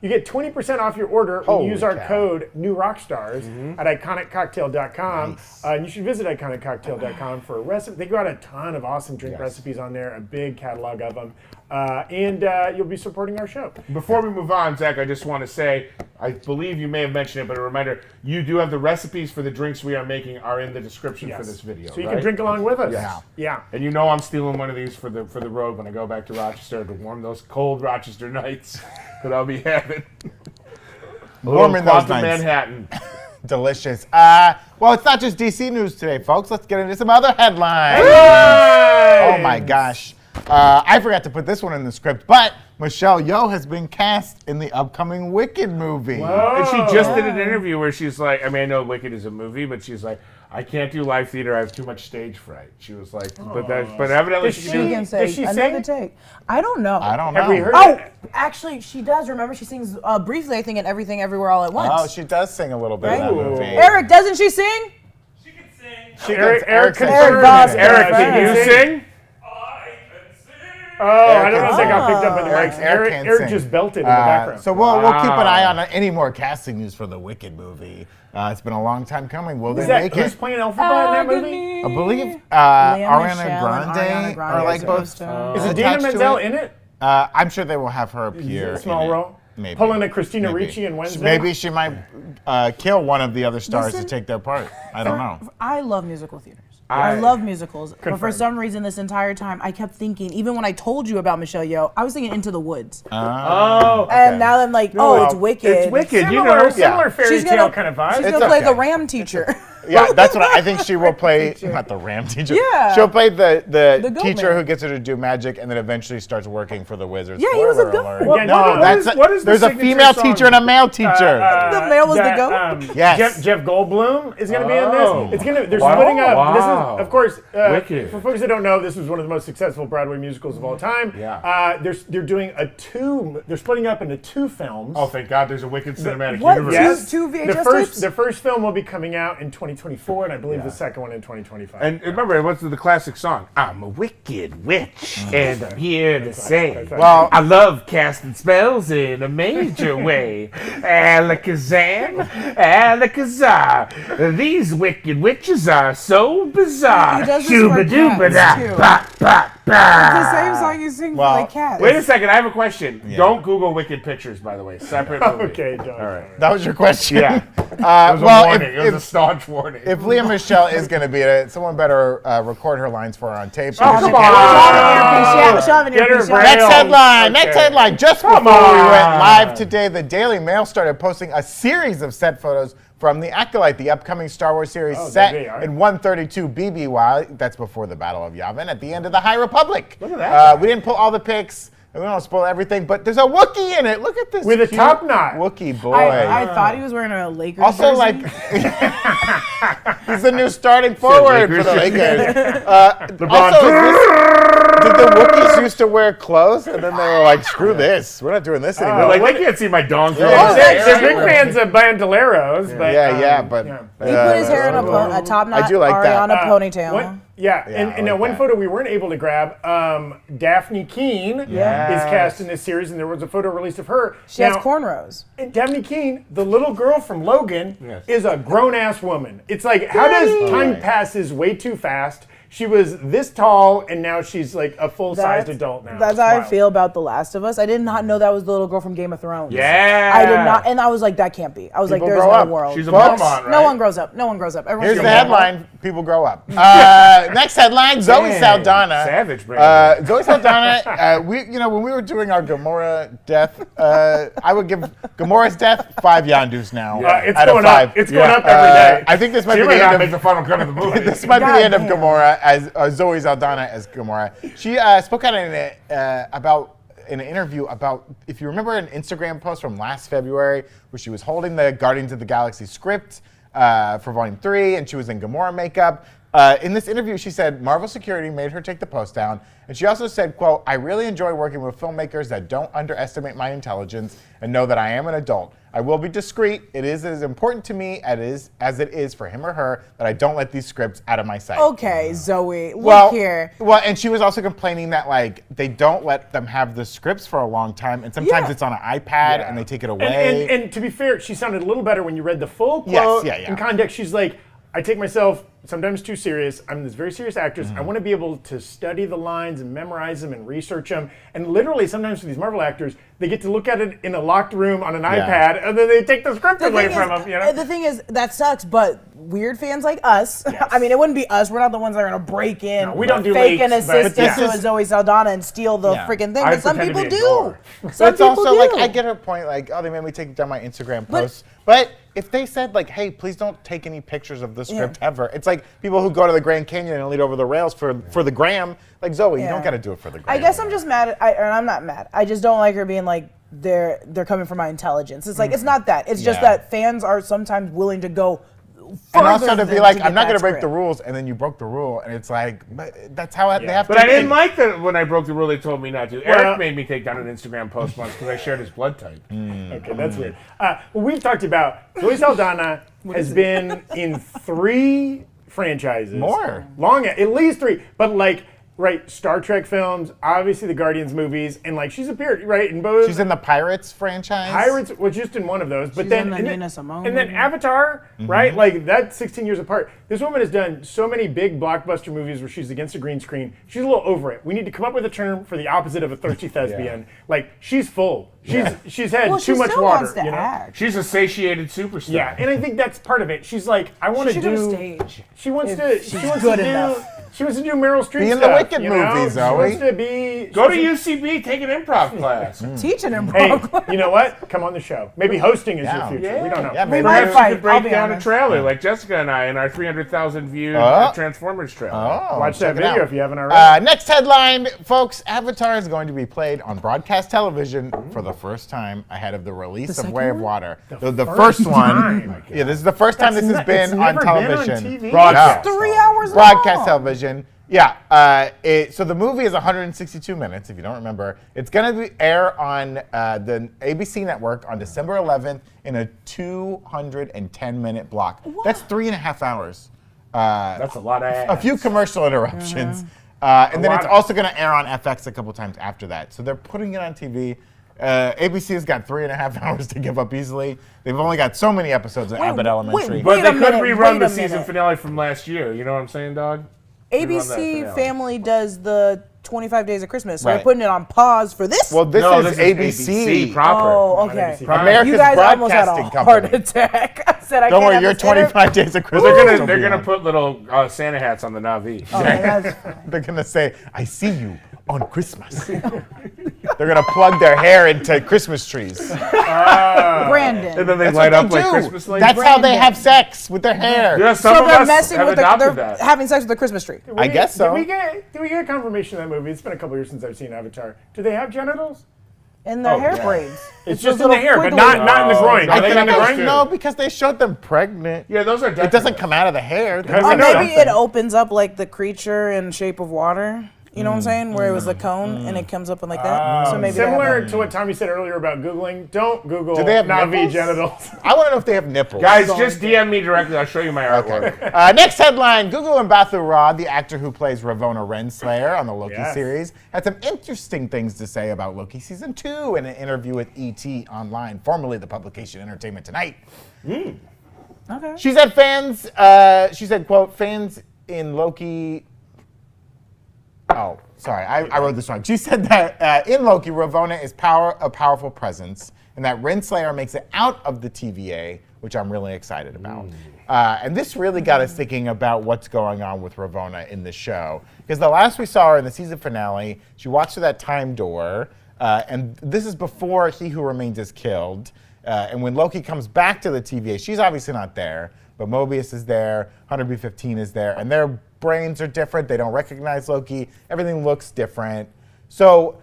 You get 20% off your order when you use our code NewRockstars at IconicCocktail.com. Nice. And you should visit IconicCocktail.com for a recipe. They got a ton of awesome drink recipes on there, a big catalog of them. And you'll be supporting our show. Before we move on, Zach, I just want to say, I believe you may have mentioned it, but a reminder, you do have the recipes for the drinks we are making are in the description for this video. So you can drink along with us. Yeah. And I'm stealing one of these for the road when I go back to Rochester to warm those cold Rochester nights that I'll be having. Warming those nights. Manhattan. Delicious. Well, it's not just DC news today, folks. Let's get into some other headlines. Oh my gosh. I forgot to put this one in the script, but Michelle Yeoh has been cast in the upcoming Wicked movie. Whoa. And she just did an interview where she's like, I know Wicked is a movie, but she's like, I can't do live theater. I have too much stage fright. She was like, but evidently she can do. Can say Does she another sing? take. I don't know. I don't know. Have we heard Oh, it? actually, she does. Remember, she sings briefly, I think, in Everything Everywhere All at Once. Oh, she does sing a little bit in that Right? movie. Eric, doesn't she sing? She can sing. She Eric does. Eric confirmed confirmed Eric Voss it. does. Eric, can you Sing. sing? I can sing. Oh, I don't know if can that got sing. picked up in the mics. Eric can Eric sing. just belted in the background. So we'll keep an eye on any more casting news for the Wicked movie. It's been a long time coming. Will they make Who's it? playing Elphaba in that movie? I believe Leah Ariana Michelle and Grande Ariana are like Grande both. supposed to- Is Idina attached to Menzel it. in it? I'm sure they will have her appear. A small in it. role? Maybe. Pulling a Christina Maybe. Ricci and Wednesday? Maybe she might kill one of the other stars Listen, to take their part. I don't know. I love musical theaters. I love musicals. But for Confirmed. some reason, this entire time, I kept thinking, even when I told you about Michelle Yeoh, I was thinking Into the Woods. Oh, And now I'm like, oh, it's Wicked. it's Wicked. You Similar, know, similar fairy She's tale gonna, kind of vibe. she's It's gonna play okay. the Ram teacher. Yeah, that's what I think she will play. Not the Ram teacher. Yeah. She'll play the goat teacher man. who gets her to do magic and then eventually starts working for the Wizards. Yeah, he was a Spoiler goat. alert. What- no, what that's is- what is the there's a signature female song? teacher and a male teacher. The male was the goat? Yes. Jeff Goldblum is going to be in Oh. this. It's going to. They're Wow. splitting up. Wow. This is, of course, Wicked. for folks that don't know, this was one of the most successful Broadway musicals of all time. Yeah. They're doing They're splitting up into 2 films. Oh, thank God, there's a Wicked cinematic What? universe. Yes. Two VHS the first tapes? the first film will be coming out in 2024, and I believe the second one in 2025. And remember, what's the classic song? I'm a wicked witch, and I'm here to say, That's right. Well, I love casting spells in a major way. Alakazam, Alakazar. These wicked witches are so bizarre. He does this for Shooba-dooba-da, cats, too. ba, ba, ba. The same song you sing Well, for like cats. Wait a second, I have a question. Don't Google Wicked Pictures, by the way. Separate movie. Okay, don't. All right. that was your question. Yeah. It was a well, warning. It was a staunch warning. if Leah Michelle is going to be in it, someone better record her lines for her on tape. Oh, come Shove in your Get her piece, brain. Next Okay. headline. Next headline. Just before we went on. live today, the Daily Mail started posting a series of set photos from The Acolyte, the upcoming Star Wars series set there they are. in 132 BBY. That's before the Battle of Yavin at the end of the High Republic. Look at that. We didn't pull all the pics. And we don't spoil everything, but there's a Wookiee in it. Look at this. With a cute top knot. Wookiee boy. I thought he was wearing a Lakers Also, jersey. like, he's the new starting forward for the Lakers. Did the Wookiees used to wear clothes, and then they were like, "Screw this, we're not doing this anymore." Like, they can't see my dong through Yeah. all They're this. big fans of Bandoleros, but but he put his hair in a top knot I do like that. Ariana ponytail. What? Yeah, Yeah, and I like one that. photo we weren't able to grab, Daphne Keene is cast in this series, and there was a photo released of her. She has cornrows. And Daphne Keene, the little girl from Logan, Yes. is a grown-ass woman. It's like, how does time passes way too fast? She was this tall, and now she's like a full-sized adult now. That's It's how I wild. feel about The Last of Us. I did not know that was the little girl from Game of Thrones. Yeah. I did not, and I was like, that can't be. I was People like, there's grow no up. world. She's a Folks, Mormon, right? No one grows up. No one grows up. Everyone's Here's the young. headline: People grow up. Next headline: Zoe Dang. Saldana. Savage, Brandon. Zoe Saldana. When we were doing our Gamora death, I would give Gamora's death 5 Yandus now. It's out of going 5. up. It's going up every day. I think this might She be might the not end make of the final cut of the movie. this might be the end of Goddamn. Gamora as Zoe Saldana as Gamora. She spoke out in an interview about, if you remember an Instagram post from last February where she was holding the Guardians of the Galaxy script for Volume 3 and she was in Gamora makeup. In this interview, she said Marvel Security made her take the post down. And she also said, quote, "I really enjoy working with filmmakers that don't underestimate my intelligence and know that I am an adult. I will be discreet. It is as important to me as it is for him or her that I don't let these scripts out of my sight." Okay, Zoe, look here. Well, and she was also complaining that like they don't let them have the scripts for a long time, and sometimes Yeah. it's on an iPad and they take it away. And to be fair, she sounded a little better when you read the full Yes, quote. yeah. In context, she's like, I take myself sometimes too serious. I'm this very serious actress. Mm-hmm. I want to be able to study the lines and memorize them and research them. And literally, sometimes for these Marvel actors, they get to look at it in a locked room on an iPad, and then they take the script away from them. You know? The thing is, that sucks, but weird fans like us, I mean, it wouldn't be us. We're not the ones that are going to break in, No, we don't do fake an leaks, but- assistant But to this a is- Zoe Saldana and steal the Yeah. freaking thing. I But some pretend to people be a do. door. Some It's people also do. like I get her point, like, oh, they made me take down my Instagram posts. But if they said like, hey, please don't take any pictures of the script ever. It's like people who go to the Grand Canyon and lead over the rails for the gram. Like Zoe, you don't Yeah. got to do it for the gram. I guess I'm just mad. And I'm not mad. I just don't like her being like, they're coming for my intelligence. It's like, it's not that. It's just Yeah. that fans are sometimes willing to go And also to than be like, get I'm not that going to break the script. rules, and then you broke the rule, and it's like, but that's how they have But to. I didn't like that when I broke the rule. They told me not to. Well- Eric made me take down an Instagram post once because I shared his blood type. Okay, that's weird. Well, we've talked about Zoe Salada has been in 3 franchises. More. Long, at least 3. But like, right, Star Trek films, obviously the Guardians movies, and like she's appeared, right, in both. She's in the Pirates franchise. Pirates was just in one of those, but She's then in the and, Nina then Simone and then movie. Avatar, right? Like that's 16 years apart. This woman has done so many big blockbuster movies where she's against a green screen. She's a little over it. We need to come up with a term for the opposite of a thirsty thespian. Like she's full. She's had Well, too she much still water. wants to you know? act. She's a satiated superstar. Yeah, and I think that's part of it. She's like, I want She to should go do. to stage. She wants if to. she's She wants good to do. enough. She wants to do Meryl Streep Be in the stuff, Wicked you know? movies, Zoe. She wants to be. Go to UCB, take an improv class. Teach an Hey, improv. you know what? Come on the show. Maybe hosting is Yeah. your future. We don't know. Yeah, maybe. might Perhaps fight, you could break I'll be down honest. a trailer like Jessica and I in our 300,000 viewed Transformers trailer. Oh, Watch that check it video out. if you haven't already. Next headline, folks. Avatar is going to be played on broadcast television for the first time ahead of the release of second Way of one? Water. The first one. time. Yeah, this is the first time That's this has not- it's been on never been on television. TV. Broadcast. 3 hours Broadcast long. television. Yeah. So the movie is 162 minutes, if you don't remember. It's going to air on the ABC network on December 11th in a 210-minute block. That's 3.5 hours. That's a lot of ass. A few commercial interruptions. Mm-hmm. And then lot it's of- also going to air on FX a couple times after that. So they're putting it on TV. ABC has got 3.5 hours to give up easily. They've only got so many episodes of Abbott Elementary. wait. But they a could minute, rerun wait the a season minute. finale from last year. You know what I'm saying, dog? ABC Family does the 25 Days of Christmas, so Right. they're putting it on pause for this. Well, this No, is this ABC. ABC proper. oh, okay. ABC. America's You guys almost had a Broadcasting heart Company. attack. I said I Don't can't worry, have your this inter- 25 Days of Christmas. They're gonna put little Santa hats on the Navi. Oh, that's fine. They're gonna say, "I see you on Christmas." They're gonna plug their hair into Christmas trees. Brandon. And then they That's light what up they like do. Christmas lights. That's how they have sex with their hair. Yeah, some So of they're us messing have with the. adopted They're that. having sex with the Christmas tree. I guess so. Did we get confirmation of that movie? It's been a couple years since I've seen Avatar. Do they have genitals? In their hair yeah. braids. It's those just in the little hair, but squiggly- not in the groin. No, Are they they got in the those groin? too. No, because they showed them pregnant. Yeah, those are It doesn't come out of the hair. How do Or we know maybe something? it opens up like the creature in Shape of Water. You know what I'm saying? Where it was the cone and it comes up and like that. So maybe they have Similar that. to what Tommy said earlier about Googling, don't Google Do they have Navi nipples? genitals. I want to know if they have nipples. Guys, just DM me directly. I'll show you my artwork. Next headline, Google and Bathu Rod, the actor who plays Ravonna Renslayer on the Loki Yes. series, had some interesting things to say about Loki Season 2 in an interview with ET Online, formerly the publication Entertainment Tonight. Okay. She said she said, quote, fans in Loki... Oh, sorry, I wrote this wrong. She said that in Loki, Ravonna is a powerful presence, and that Renslayer makes it out of the TVA, which I'm really excited about. And this really got us thinking about what's going on with Ravonna in the show. Because the last we saw her in the season finale, she walks through that time door, and this is before He Who Remains is killed. And when Loki comes back to the TVA, she's obviously not there, but Mobius is there, Hunter B-15 is there, and their brains are different. They don't recognize Loki. Everything looks different. So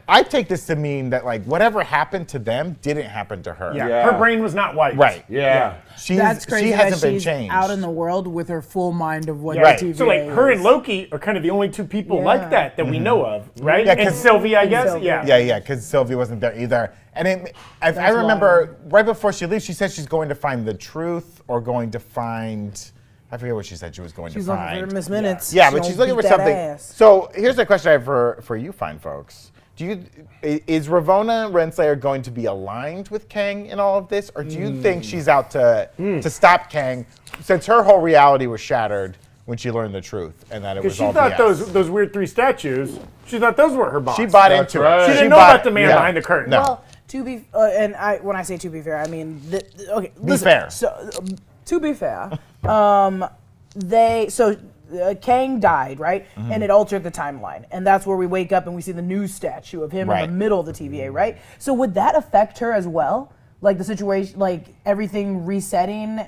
I take this to mean that like whatever happened to them didn't happen to her. Yeah. Yeah. Her brain was not white. Right. Yeah. That's crazy. She hasn't that been she's changed. out in the world with her full mind of what Yeah. Right. the TVA So like her and is. Loki are kind of the only two people Yeah. like that we know of, right? Yeah, and 'cause- Sylvie, I guess. Sylvie. Yeah. Yeah, because Sylvie wasn't there either. And I remember right before she leaves, she said she's going to find the truth or going to find, I forget what she said she was going She's to looking find. for Miss Minutes. Yeah, She but gonna she's looking beat for that something. ass. So here's a question I have for you fine folks. Is Ravonna Renslayer going to be aligned with Kang in all of this? Or do you think she's out to stop Kang since her whole reality was shattered when she learned the truth and that it was Because she all thought BS? those weird 3 statues, she thought those were her boss. She bought That's into right. it. She didn't She know bought about the man yeah. behind the curtain. No. Well, to be when I say to be fair, I mean okay. Be Listen, fair. So to be fair, Kang died, right? Mm-hmm. And it altered the timeline, and that's where we wake up and we see the new statue of him in Right. the middle of the TVA, right? So would that affect her as well? Like the situation, like everything resetting,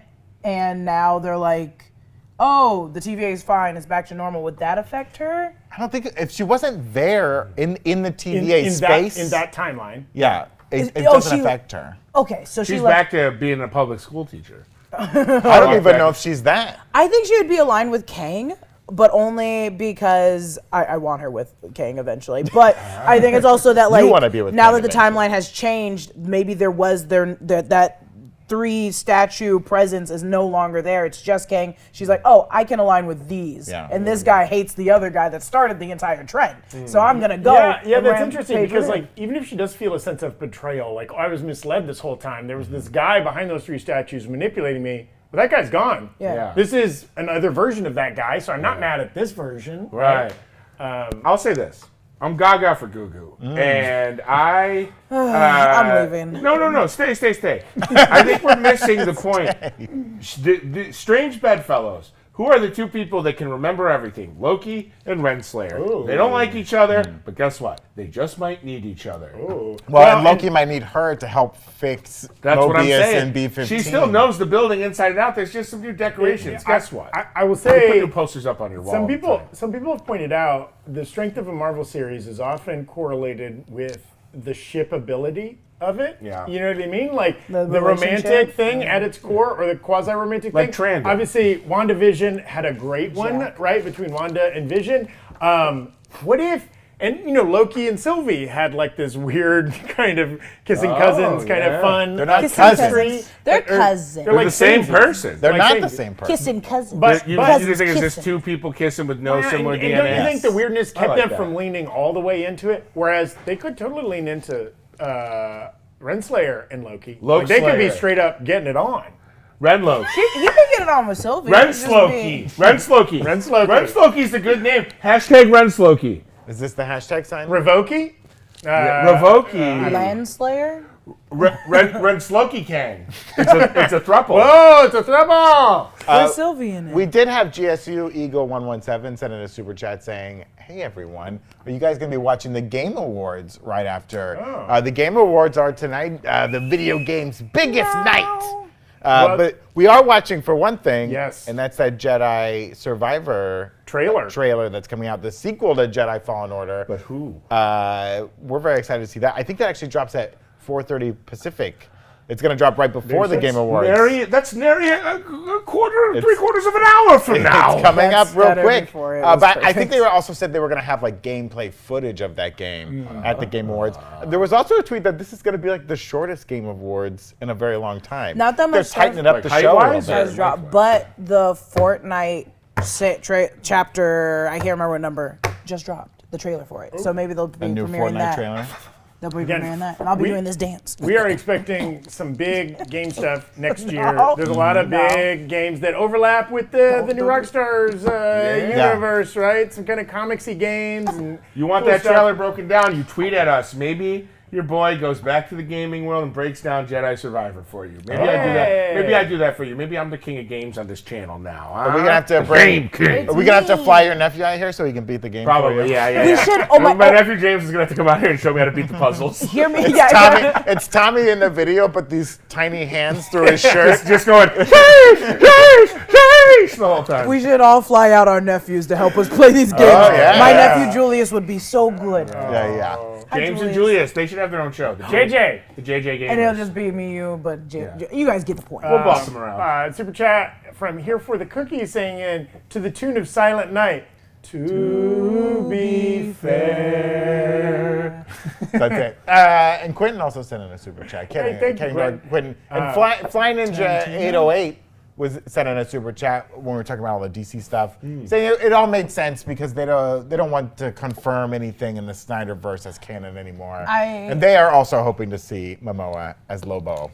and now they're like, oh, the TVA is fine, it's back to normal. Would that affect her? I don't think if she wasn't there in the TVA space. in that timeline. Yeah, it Oh, doesn't she- affect her. Okay, so She's she back to being a public school teacher. I don't even know if she's that. I think she would be aligned with Kang, but only because I want her with Kang eventually. But I think it's also that like wanna be with now Kang that the timeline has changed, maybe there was that 3 statue presence is no longer there. It's just Kang. She's like, oh, I can align with these. Yeah. And this guy hates the other guy that started the entire trend. So I'm gonna go. Yeah, and that's interesting rampage because with him. like even if she does feel a sense of betrayal, like I was misled this whole time. There was this guy behind those 3 statues manipulating me. But that guy's gone. Yeah. This is another version of that guy, so I'm not mad at this version. Right. I'll say this. I'm gaga for Gugu. And I'm leaving. No. Stay. I think we're missing the point. The strange bedfellows. Who are the 2 people that can remember everything? Loki and Renslayer. Ooh. They don't like each other, but guess what? They just might need each other. Well, and Loki might need her to help fix That's what I'm Mobius saying. and B-15. She still knows the building inside and out. There's just some new decorations. Guess what? I will You put say new posters up on your wall. some all the people time. have pointed out the strength of a Marvel series is often correlated with the shipability of it. Yeah. You know what I mean? Like The the romantic relationship? thing at its core, or the quasi-romantic Like thing. Tranda. Obviously, WandaVision had a great one, Jack. right, between Wanda and Vision. What if, and Loki and Sylvie had like this weird kind of kissing cousins kind of fun. They're not Kissing cousins. cousins. They're cousins. They're the same strangers. person. They're Like not saying- the same person. Kissing cousins. But- You but- just think it's just Kissing. 2 people kissing with no similar and DNA? don't you think the weirdness kept like them that. from leaning all the way into it? Whereas they could totally lean into Renslayer and Loki. Like, they could be Loki-slayer. straight up getting it on. Renloki. You can get it on with Sylvie. Rensloki. Rensloki. Rensloki's a good name. Hashtag Rensloki. Is this the hashtag sign? Revoki? Revoki. Landslayer? Rensloki Kang. It's a thruple. Oh, it's a trouble! Where's Sylvie in it? We did have GSU Eagle 117 send in a super chat saying, "Hey everyone, are you guys going to be watching the Game Awards right after? The Game Awards are tonight, the video game's biggest night. But we are watching for one thing, Yes. and that's that Jedi Survivor Trailer. that's coming out, the sequel to Jedi Fallen Order. But who? We're very excited to see that. I think that actually drops at 4:30 Pacific. It's going to drop right before the Game Awards. That's nary a quarter, 3/4 of an hour from now. It's coming That's up real better quick. before it was But I think perfect. they also said they were going to have like gameplay footage of that game at the Game Awards. There was also a tweet that this is going to be like the shortest Game Awards in a very long time. Not that They're much tightening stuff- up the Like show a little height-wise, bit. has dropped, but the Fortnite chapter, I can't remember what number, just dropped the trailer for it. So maybe they'll be A new premiering Fortnite that. trailer. They'll be Again, premiering that, and I'll be we- doing this dance. We are expecting some big game stuff next year. No. There's a lot of No. big games that overlap with the new Rockstars universe, right? Some kind of comicsy games. And You want cool that stuff. trailer broken down? You tweet at us. Maybe your boy goes back to the gaming world and breaks down Jedi Survivor for you. Maybe I do that. Hey. Maybe I do that for you. Maybe I'm the king of games on this channel now. Are we gonna have to bring? Game king. Are we gonna have to fly your nephew out here so he can beat the game? for Probably, you? yeah. We should. Oh my. My nephew James is gonna have to come out here and show me how to beat the puzzles. Hear me. It's Tommy in the video, but these tiny hands through his shirt. just going, James, the whole time. We should all fly out our nephews to help us play these games. yeah. My nephew Julius would be so good. Yeah. James and Julius. Julius, they should have their own show. The JJ. The JJ Gamers. And it'll just be me, you, but you guys get the point. We'll boss them around. Super chat from Here for the Cookie saying to the tune of Silent Night. To be fair. That's it. And Quentin also sent in a super chat. Kidding, thank you, kidding, Quentin. Quentin. And Fly Ninja 808 was sent in a super chat when we were talking about all the DC stuff, saying it all made sense because they don't want to confirm anything in the Snyderverse as canon anymore. And they are also hoping to see Momoa as Lobo.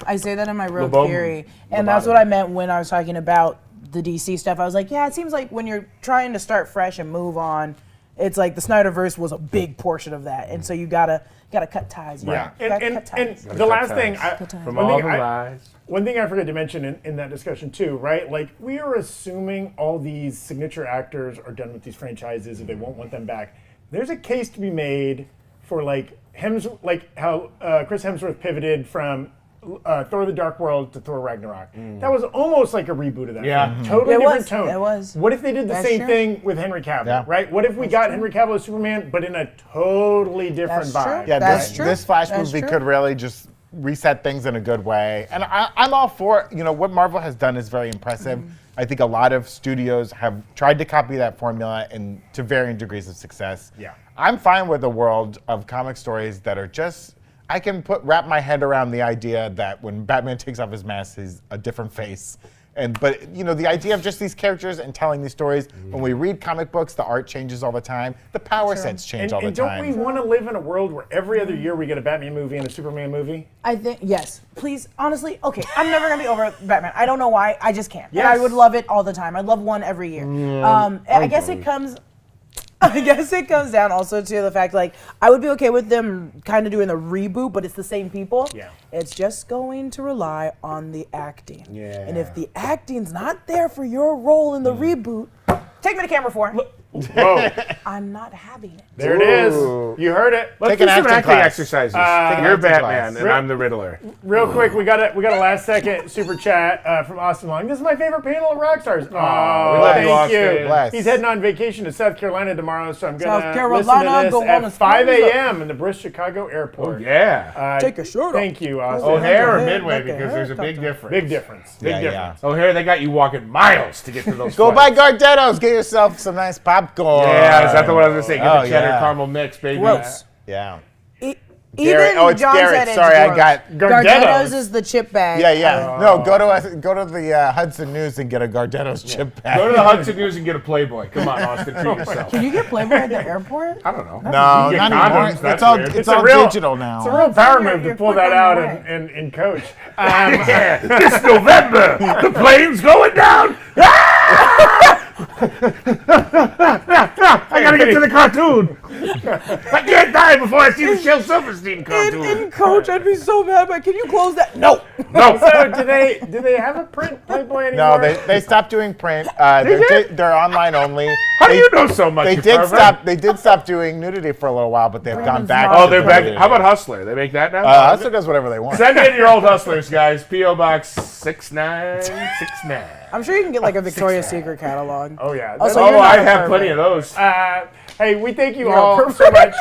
I say that in my Rogue Lobo- Theory, and that's what I meant when I was talking about the DC stuff. I was like, yeah, it seems like when you're trying to start fresh and move on, it's like the Snyderverse was a big portion of that, and so you gotta cut ties. Yeah. And the last thing, From one all thing the I- lies. One thing I forgot to mention in that discussion too, right? Like we are assuming all these signature actors are done with these franchises, or they won't want them back. There's a case to be made for like how Chris Hemsworth pivoted from Thor: The Dark World to Thor: Ragnarok. That was almost like a reboot of that. Yeah. film. Totally It different was. tone. It was. What if they did the That's same true. thing with Henry Cavill? Yeah. Right? What if we got Henry Cavill as Superman, but in a totally different That's true. vibe? Yeah, That's this, true. this Flash That's movie true. could really just reset things in a good way. And I'm all for it. You know, what Marvel has done is very impressive. I think a lot of studios have tried to copy that formula and to varying degrees of success. Yeah. I'm fine with a world of comic stories that are just, I can wrap my head around the idea that when Batman takes off his mask, he's a different face. But you know, the idea of just these characters and telling these stories, when we read comic books, the art changes all the time. The power sets change all the time. And don't we want to live in a world where every other year we get a Batman movie and a Superman movie? I think, yes. Please, honestly, okay, I'm never going to be over Batman. I don't know why. I just can't. Yes. And I would love it all the time. I'd love one every year. I guess it comes down also to the fact, like, I would be okay with them kind of doing the reboot, but it's the same people. Yeah. It's just going to rely on the acting. Yeah. And if the acting's not there for your role in the reboot, take me to camera 4. Whoa. I'm not having it. There it is. You heard it. Let's Take do an some acting acting class. exercises. Take an You're acting Batman, class. and I'm the Riddler. Real quick, we got a last second super chat from Austin Long. This is my favorite panel of Rockstars. Oh, love you, thank Austin. you. Bless. He's heading on vacation to South Carolina tomorrow, so I'm South gonna Carolina, listen go to on this a at 5 thumbs up. a.m. in the Brist Chicago Airport. Yeah. Take your shirt off. Thank you, Austin. O'Hare or Look Midway, at because her. there's a big difference. Big difference. Big Yeah, difference. O'Hare, they got you walking miles to get to those Go buy flights. Gardettos. Get yourself some nice popcorn. Yeah, is that the one I was going to say? Get Oh, the cheddar yeah. caramel mix, baby. Gross. Yeah. Even Oh, it's John Garrett. said it's Sorry, I gross. got Gardettos is the chip bag. Yeah, yeah. No, go to the Hudson News and get a Gardetto's chip bag. Go to the Hudson News and get a Playboy. Come on, Austin, treat yourself. Can you get Playboy at the airport? I don't know. No, You get not anymore. condoms, that's It's all weird. it's all digital now. It's a real power You're- move to you're pull that flipping out away. and coach. Yeah, this November, the plane's going down. I gotta get to the cartoon. I can't die before I see the Shel Silverstein cartoon. And Coach, I'd be so mad, but can you close that? No. No. So do they have a print Playboy anymore? No, they stopped doing print. They're online only. How do you know so much? They you did pervert? stop. They did stop doing nudity for a little while, but they've gone back. Oh, to they're back. nudity. How about Hustler? They make that now? Hustler does whatever they want. Send in your old Hustlers, guys. P.O. Box 6969. I'm sure you can get like a Victoria's Secret catalog. Oh yeah. Also, Oh, you're not I a have pervert. plenty of those. Hey, we thank you You're all a so much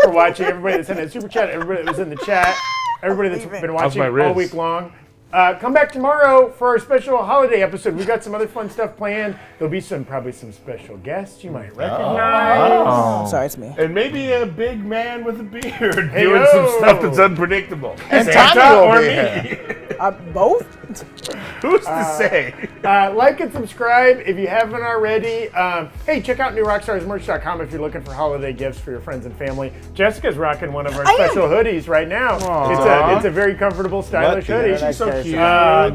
for watching. Everybody that sent a super chat, everybody that was in the chat, everybody that's been How's watching my all ribs? week long. Come back tomorrow for our special holiday episode. We've got some other fun stuff planned. There'll be probably some special guests you might recognize. Sorry, it's me. And maybe a big man with a beard Hey, doing yo. some stuff that's unpredictable. And Santa Tommy will or be me? here. Both? Who's to say? Like and subscribe if you haven't already. Hey, check out newrockstarsmerch.com if you're looking for holiday gifts for your friends and family. Jessica's rocking one of our special hoodies right now. It's a very comfortable, stylish hoodie. She's so cute.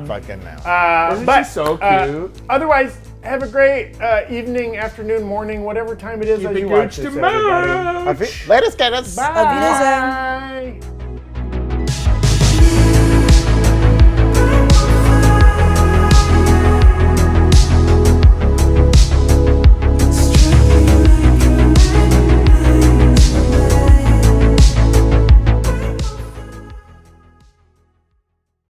Fucking now. Isn't but she so cute? Otherwise, have a great evening, afternoon, morning, whatever time it is Keep as it you good watch this, tomorrow. everybody. Let us get us. Bye. Auf Wiedersehen. Bye.